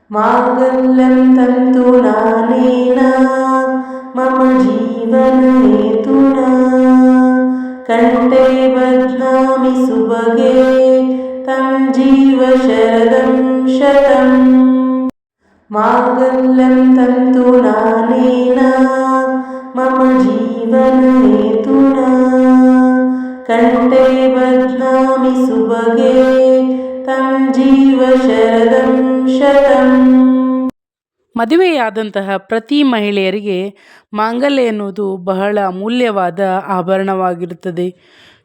माङ्गल्यं तन्तुनानेन मम जीवनहेतुना कण्ठे बध्नामि सुभगे तं जीव शरदं शतम् माङ्गल्यं तन्तुनानेन मम जीवनहेतुना कण्ठे बध्नामि सुभगे तं जीव शरदं शतम्. ಮದುವೆಯಾದಂತಹ ಪ್ರತಿ ಮಹಿಳೆಯರಿಗೆ ಮಾಂಗಲ್ಯ ಎನ್ನುವುದು ಬಹಳ ಅಮೂಲ್ಯವಾದ ಆಭರಣವಾಗಿರುತ್ತದೆ.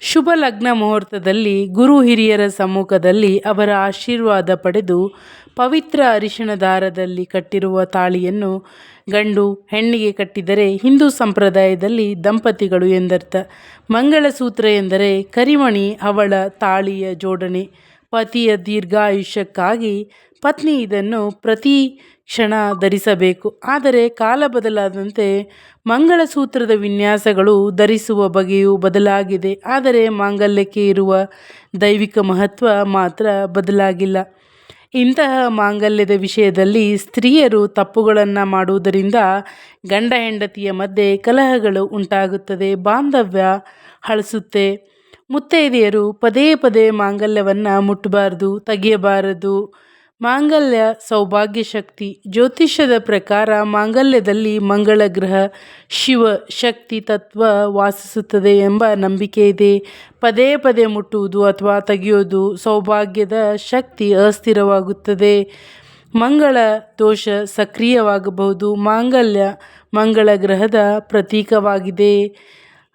ಶುಭ ಲಗ್ನ ಮುಹೂರ್ತದಲ್ಲಿ ಗುರು ಹಿರಿಯರ ಸಮ್ಮುಖದಲ್ಲಿ ಅವರ ಆಶೀರ್ವಾದ ಪಡೆದು ಪವಿತ್ರ ಅರಿಶಿಣ ದಾರದಲ್ಲಿ ಕಟ್ಟಿರುವ ತಾಳಿಯನ್ನು ಗಂಡು ಹೆಣ್ಣಿಗೆ ಕಟ್ಟಿದರೆ ಹಿಂದೂ ಸಂಪ್ರದಾಯದಲ್ಲಿ ದಂಪತಿಗಳು ಎಂದರ್ಥ. ಮಂಗಳಸೂತ್ರ ಎಂದರೆ ಕರಿಮಣಿ ಅವಳ ತಾಳಿಯ ಜೋಡಣೆ. ಪತಿಯ ದೀರ್ಘಾಯುಷ್ಯಕ್ಕಾಗಿ ಪತ್ನಿ ಇದನ್ನು ಪ್ರತಿ ಕ್ಷಣ ಧರಿಸಬೇಕು. ಆದರೆ ಕಾಲ ಬದಲಾದಂತೆ ಮಂಗಳಸೂತ್ರದ ವಿನ್ಯಾಸಗಳು ಧರಿಸುವ ಬಗೆಯು ಬದಲಾಗಿದೆ. ಆದರೆ ಮಾಂಗಲ್ಯಕ್ಕೆ ಇರುವ ದೈವಿಕ ಮಹತ್ವ ಮಾತ್ರ ಬದಲಾಗಿಲ್ಲ. ಇಂತಹ ಮಾಂಗಲ್ಯದ ವಿಷಯದಲ್ಲಿ ಸ್ತ್ರೀಯರು ತಪ್ಪುಗಳನ್ನು ಮಾಡುವುದರಿಂದ ಗಂಡ ಹೆಂಡತಿಯ ಮಧ್ಯೆ ಕಲಹಗಳು ಉಂಟಾಗುತ್ತದೆ, ಬಾಂಧವ್ಯ ಹಳಸುತ್ತೆ. ಮುತ್ತೈದೆಯರು ಪದೇ ಪದೇ ಮಾಂಗಲ್ಯವನ್ನು ಮುಟ್ಟಬಾರದು, ತೆಗೆಯಬಾರದು. ಮಾಂಗಲ್ಯ ಸೌಭಾಗ್ಯ ಶಕ್ತಿ. ಜ್ಯೋತಿಷ್ಯದ ಪ್ರಕಾರ ಮಾಂಗಲ್ಯದಲ್ಲಿ ಮಂಗಳ ಗ್ರಹ, ಶಿವ ಶಕ್ತಿ ತತ್ವ ವಾಸಿಸುತ್ತದೆ ಎಂಬ ನಂಬಿಕೆ ಇದೆ. ಪದೇ ಪದೇ ಮುಟ್ಟುವುದು ಅಥವಾ ತೆಗೆಯುವುದು ಸೌಭಾಗ್ಯದ ಶಕ್ತಿ ಅಸ್ಥಿರವಾಗುತ್ತದೆ, ಮಂಗಳ ದೋಷ ಸಕ್ರಿಯವಾಗಬಹುದು. ಮಾಂಗಲ್ಯ ಮಂಗಳ ಗ್ರಹದ ಪ್ರತೀಕವಾಗಿದೆ.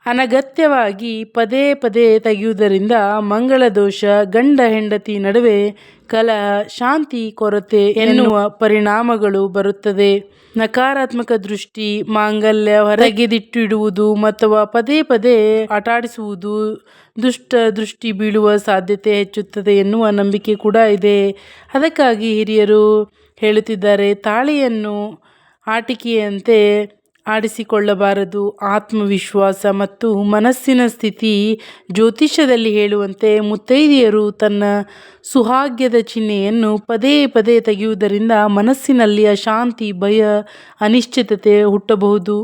ಅನಗತ್ಯವಾಗಿ ಪದೇ ಪದೇ ತೆಗೆಯುವುದರಿಂದ ಮಂಗಳ ದೋಷ, ಗಂಡ ಹೆಂಡತಿ ನಡುವೆ ಕಲಹ, ಶಾಂತಿ ಕೊರತೆ ಎನ್ನುವ ಪರಿಣಾಮಗಳು ಬರುತ್ತದೆ. ನಕಾರಾತ್ಮಕ ದೃಷ್ಟಿ, ಮಾಂಗಲ್ಯ ಹೊರಗೆದಿಟ್ಟಿಡುವುದು ಅಥವಾ ಪದೇ ಪದೇ ಆಟಾಡಿಸುವುದು ದುಷ್ಟ ದೃಷ್ಟಿ ಬೀಳುವ ಸಾಧ್ಯತೆ ಹೆಚ್ಚುತ್ತದೆ ಎನ್ನುವ ನಂಬಿಕೆ ಕೂಡ ಇದೆ. ಅದಕ್ಕಾಗಿ ಹಿರಿಯರು ಹೇಳುತ್ತಿದ್ದಾರೆ, ತಾಳಿಯನ್ನು ಆಟಿಕೆಯಂತೆ ಆಡಿಸಿಕೊಳ್ಳಬಾರದು. ಆತ್ಮವಿಶ್ವಾಸ ಮತ್ತು ಮನಸ್ಸಿನ ಸ್ಥಿತಿ. ಜ್ಯೋತಿಷ್ಯದಲ್ಲಿ ಹೇಳುವಂತೆ ಮುತ್ತೈದೆಯರು ತನ್ನ ಸುಹಾಗ್ಯದ ಚಿಹ್ನೆಯನ್ನು ಪದೇ ಪದೇ ತೆಗೆಯುವುದರಿಂದ ಮನಸ್ಸಿನಲ್ಲಿ ಅಶಾಂತಿ, ಭಯ, ಅನಿಶ್ಚಿತತೆ ಹುಟ್ಟಬಹುದು.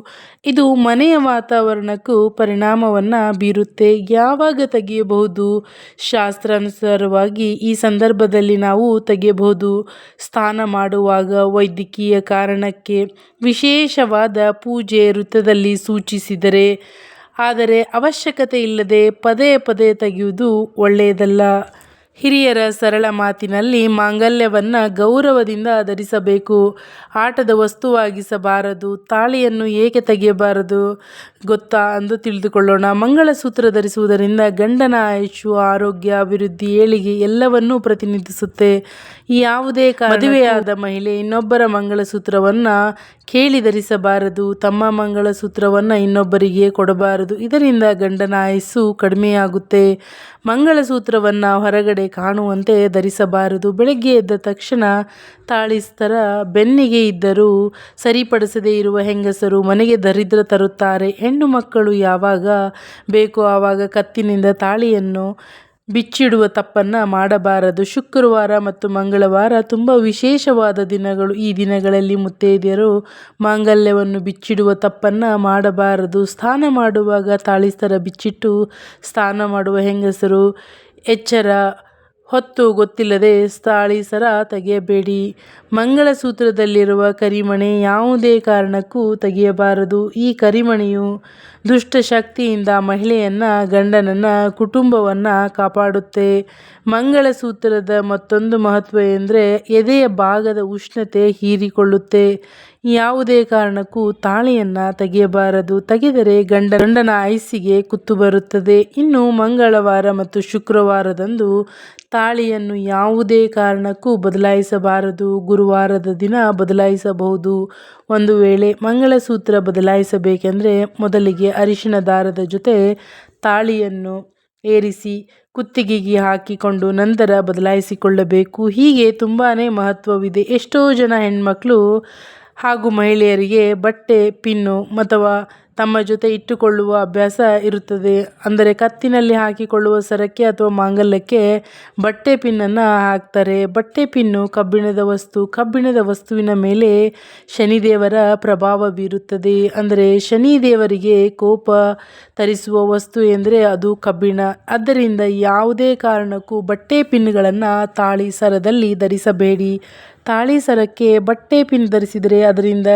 ಇದು ಮನೆಯ ವಾತಾವರಣಕ್ಕೂ ಪರಿಣಾಮವನ್ನು ಬೀರುತ್ತೆ. ಯಾವಾಗ ತೆಗೆಯಬಹುದು? ಶಾಸ್ತ್ರಾನುಸಾರವಾಗಿ ಈ ಸಂದರ್ಭದಲ್ಲಿ ನಾವು ತೆಗೆಯಬಹುದು. ಸ್ನಾನ ಮಾಡುವಾಗ, ವೈದ್ಯಕೀಯ ಕಾರಣಕ್ಕೆ, ವಿಶೇಷವಾದ ಪೂಜೆ ವೃತ್ತದಲ್ಲಿ ಸೂಚಿಸಿದರೆ. ಆದರೆ ಅವಶ್ಯಕತೆ ಇಲ್ಲದೆ ಪದೇ ಪದೇ ತೆಗೆಯುವುದು ಒಳ್ಳೆಯದಲ್ಲ. ಹಿರಿಯರ ಸರಳ ಮಾತಿನಲ್ಲಿ ಮಾಂಗಲ್ಯವನ್ನು ಗೌರವದಿಂದ ಧರಿಸಬೇಕು, ಆಟದ ವಸ್ತುವಾಗಿಸಬಾರದು. ತಾಳಿಯನ್ನು ಏಕೆ ತೆಗೆಯಬಾರದು ಗೊತ್ತಾ ಎಂದು ತಿಳಿದುಕೊಳ್ಳೋಣ. ಮಂಗಳಸೂತ್ರ ಧರಿಸುವುದರಿಂದ ಗಂಡನ ಆಯುಷ್ಯ, ಆರೋಗ್ಯ, ಅಭಿವೃದ್ಧಿ, ಏಳಿಗೆ ಎಲ್ಲವನ್ನೂ ಪ್ರತಿನಿಧಿಸುತ್ತೆ. ಯಾವುದೇ ಮದುವೆಯಾದ ಮಹಿಳೆ ಇನ್ನೊಬ್ಬರ ಮಂಗಳಸೂತ್ರವನ್ನು ಕೇಳಿ ಧರಿಸಬಾರದು. ತಮ್ಮ ಮಂಗಳಸೂತ್ರವನ್ನು ಇನ್ನೊಬ್ಬರಿಗೆ ಕೊಡಬಾರದು. ಇದರಿಂದ ಗಂಡನ ಆಯುಸ್ಸು ಕಡಿಮೆಯಾಗುತ್ತೆ. ಮಂಗಳಸೂತ್ರವನ್ನು ಹೊರಗಡೆ ಕಾಣುವಂತೆ ಧರಿಸಬಾರದು. ಬೆಳಗ್ಗೆ ಎದ್ದ ತಕ್ಷಣ ತಾಳಿಸ್ತರ ಬೆನ್ನಿಗೆ ಇದ್ದರೂ ಸರಿಪಡಿಸದೇ ಇರುವ ಹೆಂಗಸರು ಮನೆಗೆ ದರಿದ್ರ ತರುತ್ತಾರೆ. ಹೆಣ್ಣು ಮಕ್ಕಳು ಯಾವಾಗ ಬೇಕೋ ಆವಾಗ ಕತ್ತಿನಿಂದ ತಾಳಿಯನ್ನು ಬಿಚ್ಚಿಡುವ ತಪ್ಪನ್ನು ಮಾಡಬಾರದು. ಶುಕ್ರವಾರ ಮತ್ತು ಮಂಗಳವಾರ ತುಂಬ ವಿಶೇಷವಾದ ದಿನಗಳು. ಈ ದಿನಗಳಲ್ಲಿ ಮುತ್ತೈದೆಯರು ಮಾಂಗಲ್ಯವನ್ನು ಬಿಚ್ಚಿಡುವ ತಪ್ಪನ್ನು ಮಾಡಬಾರದು. ಸ್ನಾನ ಮಾಡುವಾಗ ತಾಳಿಸ್ತರ ಬಿಚ್ಚಿಟ್ಟು ಸ್ನಾನ ಮಾಡುವ ಹೆಂಗಸರು ಎಚ್ಚರ. ಹೊತ್ತು ಗೊತ್ತಿಲ್ಲದೆ ತಾಳಿಸರ ತೆಗೆಯಬೇಡಿ. ಮಂಗಳಸೂತ್ರದಲ್ಲಿರುವ ಕರಿಮಣಿ ಯಾವುದೇ ಕಾರಣಕ್ಕೂ ತೆಗೆಯಬಾರದು. ಈ ಕರಿಮಣಿಯು ದುಷ್ಟಶಕ್ತಿಯಿಂದ ಮಹಿಳೆಯನ್ನು, ಗಂಡನನ್ನು, ಕುಟುಂಬವನ್ನು ಕಾಪಾಡುತ್ತೆ. ಮಂಗಳಸೂತ್ರದ ಮತ್ತೊಂದು ಮಹತ್ವ ಎಂದರೆ ಎದೆಯ ಭಾಗದ ಉಷ್ಣತೆ ಹೀರಿಕೊಳ್ಳುತ್ತೆ. ಯಾವುದೇ ಕಾರಣಕ್ಕೂ ತಾಳಿಯನ್ನು ತೆಗೆಯಬಾರದು. ತೆಗೆದರೆ ಗಂಡನ ಆಯುಸ್ಸಿಗೆ ಕುತ್ತು ಬರುತ್ತದೆ. ಇನ್ನು ಮಂಗಳವಾರ ಮತ್ತು ಶುಕ್ರವಾರದಂದು ತಾಳಿಯನ್ನು ಯಾವುದೇ ಕಾರಣಕ್ಕೂ ಬದಲಾಯಿಸಬಾರದು. ಗುರುವಾರದ ದಿನ ಬದಲಾಯಿಸಬಹುದು. ಒಂದು ವೇಳೆ ಮಂಗಳಸೂತ್ರ ಬದಲಾಯಿಸಬೇಕೆಂದರೆ ಮೊದಲಿಗೆ ಅರಿಶಿಣ ದಾರದ ಜೊತೆ ತಾಳಿಯನ್ನು ಏರಿಸಿ ಕುತ್ತಿಗೆಗೆ ಹಾಕಿಕೊಂಡು ನಂತರ ಬದಲಾಯಿಸಿಕೊಳ್ಳಬೇಕು. ಹೀಗೆ ತುಂಬಾ ಮಹತ್ವವಿದೆ. ಎಷ್ಟೋ ಜನ ಹೆಣ್ಮಕ್ಳು ಹಾಗೂ ಮಹಿಳೆಯರಿಗೆ ಬಟ್ಟೆ ಪಿನ್ನು ಅಥವಾ ತಮ್ಮ ಜೊತೆ ಇಟ್ಟುಕೊಳ್ಳುವ ಅಭ್ಯಾಸ ಇರುತ್ತದೆ. ಅಂದರೆ ಕತ್ತಿನಲ್ಲಿ ಹಾಕಿಕೊಳ್ಳುವ ಸರಕ್ಕೆ ಅಥವಾ ಮಾಂಗಲ್ಯಕ್ಕೆ ಬಟ್ಟೆ ಪಿನ್ನನ್ನು ಹಾಕ್ತಾರೆ. ಬಟ್ಟೆ ಪಿನ್ನು ಕಬ್ಬಿಣದ ವಸ್ತು. ಕಬ್ಬಿಣದ ವಸ್ತುವಿನ ಮೇಲೆ ಶನಿದೇವರ ಪ್ರಭಾವ ಬೀರುತ್ತದೆ. ಅಂದರೆ ಶನಿದೇವರಿಗೆ ಕೋಪ ತರಿಸುವ ವಸ್ತು ಎಂದರೆ ಅದು ಕಬ್ಬಿಣ. ಆದ್ದರಿಂದ ಯಾವುದೇ ಕಾರಣಕ್ಕೂ ಬಟ್ಟೆ ಪಿನ್ಗಳನ್ನು ತಾಳಿ ಸರದಲ್ಲಿ ಧರಿಸಬೇಡಿ. ತಾಳಿ ಸರಕ್ಕೆ ಬಟ್ಟೆ ಪಿನ್ ಧರಿಸಿದರೆ ಅದರಿಂದ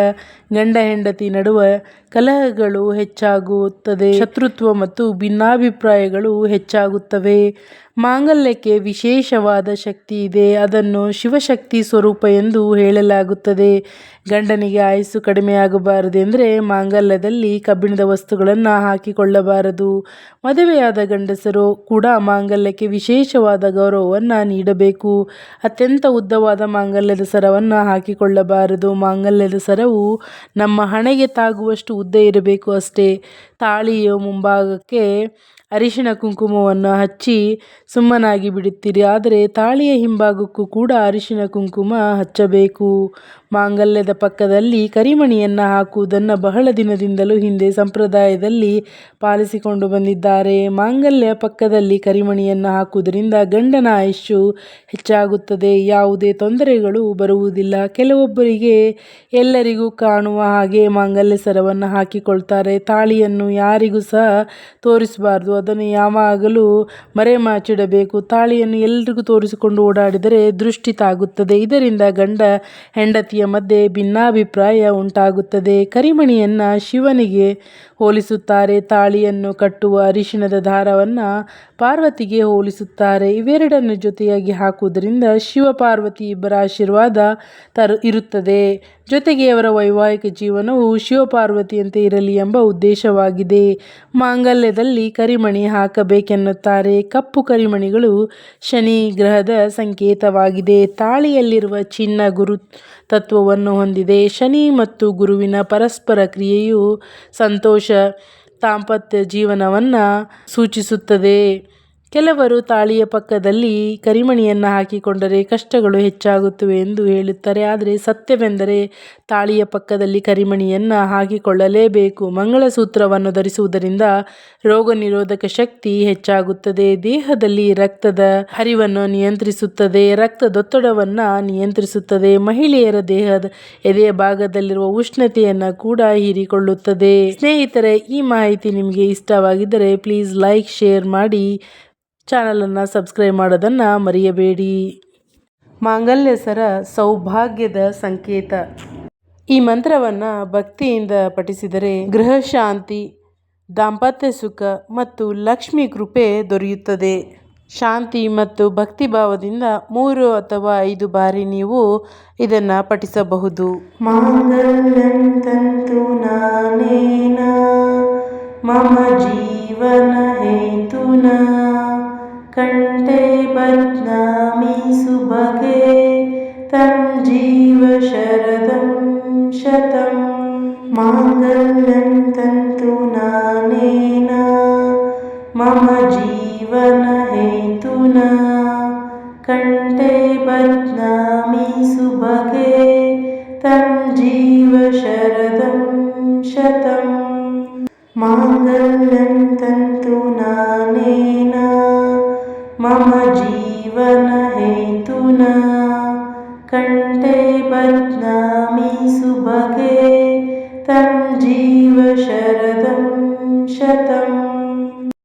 ಗಂಡ ಹೆಂಡತಿ ನಡುವೆ ಕಲಹಗಳು ಹೆಚ್ಚಾಗುತ್ತದೆ, ಶತ್ರುತ್ವ ಮತ್ತು ಭಿನ್ನಾಭಿಪ್ರಾಯಗಳು ಹೆಚ್ಚಾಗುತ್ತವೆ. ಮಾಂಗಲ್ಯಕ್ಕೆ ವಿಶೇಷವಾದ ಶಕ್ತಿ ಇದೆ. ಅದನ್ನು ಶಿವಶಕ್ತಿ ಸ್ವರೂಪ ಎಂದು ಹೇಳಲಾಗುತ್ತದೆ. ಗಂಡನಿಗೆ ಆಯುಸ್ಸು ಕಡಿಮೆಯಾಗಬಾರದೆಂದರೆ ಮಾಂಗಲ್ಯದಲ್ಲಿ ಕಬ್ಬಿಣದ ವಸ್ತುಗಳನ್ನು ಹಾಕಿಕೊಳ್ಳಬಾರದು. ಮದುವೆಯಾದ ಗಂಡಸರು ಕೂಡ ಮಾಂಗಲ್ಯಕ್ಕೆ ವಿಶೇಷವಾದ ಗೌರವವನ್ನು ನೀಡಬೇಕು. ಅತ್ಯಂತ ಉದ್ದವಾದ ಮಾಂಗಲ್ಯದ ಸರವನ್ನು ಹಾಕಿಕೊಳ್ಳಬಾರದು. ಮಾಂಗಲ್ಯದ ಸರವು ನಮ್ಮ ಹಣೆಗೆ ತಾಗುವಷ್ಟು ಉದ್ದ ಇರಬೇಕು ಅಷ್ಟೇ. ತಾಳಿಯ ಮುಂಭಾಗಕ್ಕೆ ಅರಿಶಿಣ ಕುಂಕುಮವನ್ನು ಹಚ್ಚಿ ಸುಮ್ಮನಾಗಿ ಬಿಡುತ್ತೀರಿ. ಆದರೆ ತಾಳಿಯ ಹಿಂಭಾಗಕ್ಕೂ ಕೂಡ ಅರಿಶಿಣ ಕುಂಕುಮ ಹಚ್ಚಬೇಕು. ಮಾಂಗಲ್ಯದ ಪಕ್ಕದಲ್ಲಿ ಕರಿಮಣಿಯನ್ನು ಹಾಕುವುದನ್ನು ಬಹಳ ದಿನದಿಂದಲೂ ಹಿಂದೆ ಸಂಪ್ರದಾಯದಲ್ಲಿ ಪಾಲಿಸಿಕೊಂಡು ಬಂದಿದ್ದಾರೆ. ಮಾಂಗಲ್ಯ ಪಕ್ಕದಲ್ಲಿ ಕರಿಮಣಿಯನ್ನು ಹಾಕುವುದರಿಂದ ಗಂಡನ ಆಯುಷ್ಯು ಹೆಚ್ಚಾಗುತ್ತದೆ, ಯಾವುದೇ ತೊಂದರೆಗಳು ಬರುವುದಿಲ್ಲ. ಕೆಲವೊಬ್ಬರಿಗೆ ಎಲ್ಲರಿಗೂ ಕಾಣುವ ಹಾಗೆ ಮಾಂಗಲ್ಯ ಸರವನ್ನು ಹಾಕಿಕೊಳ್ತಾರೆ. ತಾಳಿಯನ್ನು ಯಾರಿಗೂ ಸಹ ತೋರಿಸಬಾರದು. ಅದನ್ನು ಯಾವಾಗಲೂ ಮರೆಮಾಚಿಡಬೇಕು. ತಾಳಿಯನ್ನು ಎಲ್ಲರಿಗೂ ತೋರಿಸಿಕೊಂಡು ಓಡಾಡಿದರೆ ದೃಷ್ಟಿ ತಾಗುತ್ತದೆ. ಇದರಿಂದ ಗಂಡ ಹೆಂಡತಿಯ ಮಧ್ಯೆ ಭಿನ್ನಾಭಿಪ್ರಾಯ ಉಂಟಾಗುತ್ತದೆ. ಕರಿಮಣಿಯನ್ನು ಶಿವನಿಗೆ ಹೋಲಿಸುತ್ತಾರೆ. ತಾಳಿಯನ್ನು ಕಟ್ಟುವ ಅರಿಶಿಣದ ದಾರವನ್ನು ಪಾರ್ವತಿಗೆ ಹೋಲಿಸುತ್ತಾರೆ. ಇವೆರಡನ್ನು ಜೊತೆಯಾಗಿ ಹಾಕುವುದರಿಂದ ಶಿವ ಪಾರ್ವತಿ ಇಬ್ಬರ ಆಶೀರ್ವಾದ ಇರುತ್ತದೆ. ಜೊತೆಗೆ ಅವರ ವೈವಾಹಿಕ ಜೀವನವು ಶಿವಪಾರ್ವತಿಯಂತೆ ಇರಲಿ ಎಂಬ ಉದ್ದೇಶವಾಗಿದೆ. ಮಾಂಗಲ್ಯದಲ್ಲಿ ಕರಿಮಣಿ ಹಾಕಬೇಕೆನ್ನುತ್ತಾರೆ. ಕಪ್ಪು ಕರಿಮಣಿಗಳು ಶನಿ ಗ್ರಹದ ಸಂಕೇತವಾಗಿದೆ. ತಾಳಿಯಲ್ಲಿರುವ ಚಿನ್ನ ಗುರು ತತ್ವವನ್ನು ಹೊಂದಿದೆ. ಶನಿ ಮತ್ತು ಗುರುವಿನ ಪರಸ್ಪರ ಕ್ರಿಯೆಯು ಸಂತೋಷ, ದಾಂಪತ್ಯ ಜೀವನವನ್ನು ಸೂಚಿಸುತ್ತದೆ. ಕೆಲವರು ತಾಳಿಯ ಪಕ್ಕದಲ್ಲಿ ಕರಿಮಣಿಯನ್ನು ಹಾಕಿಕೊಂಡರೆ ಕಷ್ಟಗಳು ಹೆಚ್ಚಾಗುತ್ತವೆ ಎಂದು ಹೇಳುತ್ತಾರೆ. ಆದರೆ ಸತ್ಯವೆಂದರೆ ತಾಳಿಯ ಪಕ್ಕದಲ್ಲಿ ಕರಿಮಣಿಯನ್ನು ಹಾಕಿಕೊಳ್ಳಲೇಬೇಕು. ಮಂಗಳಸೂತ್ರವನ್ನು ಧರಿಸುವುದರಿಂದ ರೋಗ ನಿರೋಧಕ ಶಕ್ತಿ ಹೆಚ್ಚಾಗುತ್ತದೆ. ದೇಹದಲ್ಲಿ ರಕ್ತದ ಹರಿವನ್ನು ನಿಯಂತ್ರಿಸುತ್ತದೆ. ರಕ್ತದೊತ್ತಡವನ್ನು ನಿಯಂತ್ರಿಸುತ್ತದೆ. ಮಹಿಳೆಯರ ದೇಹದ ಎದೆಯ ಭಾಗದಲ್ಲಿರುವ ಉಷ್ಣತೆಯನ್ನು ಕೂಡ ಹೀರಿಕೊಳ್ಳುತ್ತದೆ. ಸ್ನೇಹಿತರೆ, ಈ ಮಾಹಿತಿ ನಿಮಗೆ ಇಷ್ಟವಾಗಿದ್ದರೆ ಪ್ಲೀಸ್ ಲೈಕ್, ಶೇರ್ ಮಾಡಿ. ಚಾನಲನ್ನು ಸಬ್ಸ್ಕ್ರೈಬ್ ಮಾಡೋದನ್ನು ಮರೆಯಬೇಡಿ. ಮಾಂಗಲ್ಯ ಸರ ಸೌಭಾಗ್ಯದ ಸಂಕೇತ. ಈ ಮಂತ್ರವನ್ನು ಭಕ್ತಿಯಿಂದ ಪಠಿಸಿದರೆ ಗೃಹ ಶಾಂತಿ, ದಾಂಪತ್ಯ ಸುಖ ಮತ್ತು ಲಕ್ಷ್ಮಿ ಕೃಪೆ ದೊರೆಯುತ್ತದೆ. ಶಾಂತಿ ಮತ್ತು ಭಕ್ತಿಭಾವದಿಂದ 3 ಅಥವಾ 5 ಬಾರಿ ನೀವು ಇದನ್ನು ಪಠಿಸಬಹುದು. ಮಾಂಗಲ್ಯಂ ತಂತುನಾನೇನ ಮಮ ಜೀವನ ಹೇತುನಾ ಕಂಠೆ ಬಧ್ನಾಮಿ ಸುಭಗೆ ತ್ವಂ ಜೀವ ಶರದಂ ಶತಂ. ಮಾಂಗಲ್ಯಂ ತಂತುನಾನೇನ ಮಮ ಜೀವನ ಹೇತುನಾ ಕಂಠೆ ಬಧ್ನಾಮಿ ಸುಭಗೆ ತ್ವಂ ಜೀವ ಶರದಂ ಶತಂ. ಮಾಂಗಲ್ಯಂ ತಂತುನಾನೇನ ಮಮ ಜೀವನ ಹೇತುನಾ ಕಂಠೆ ಬಧ್ನಾಮಿ ಸುಭಗೆ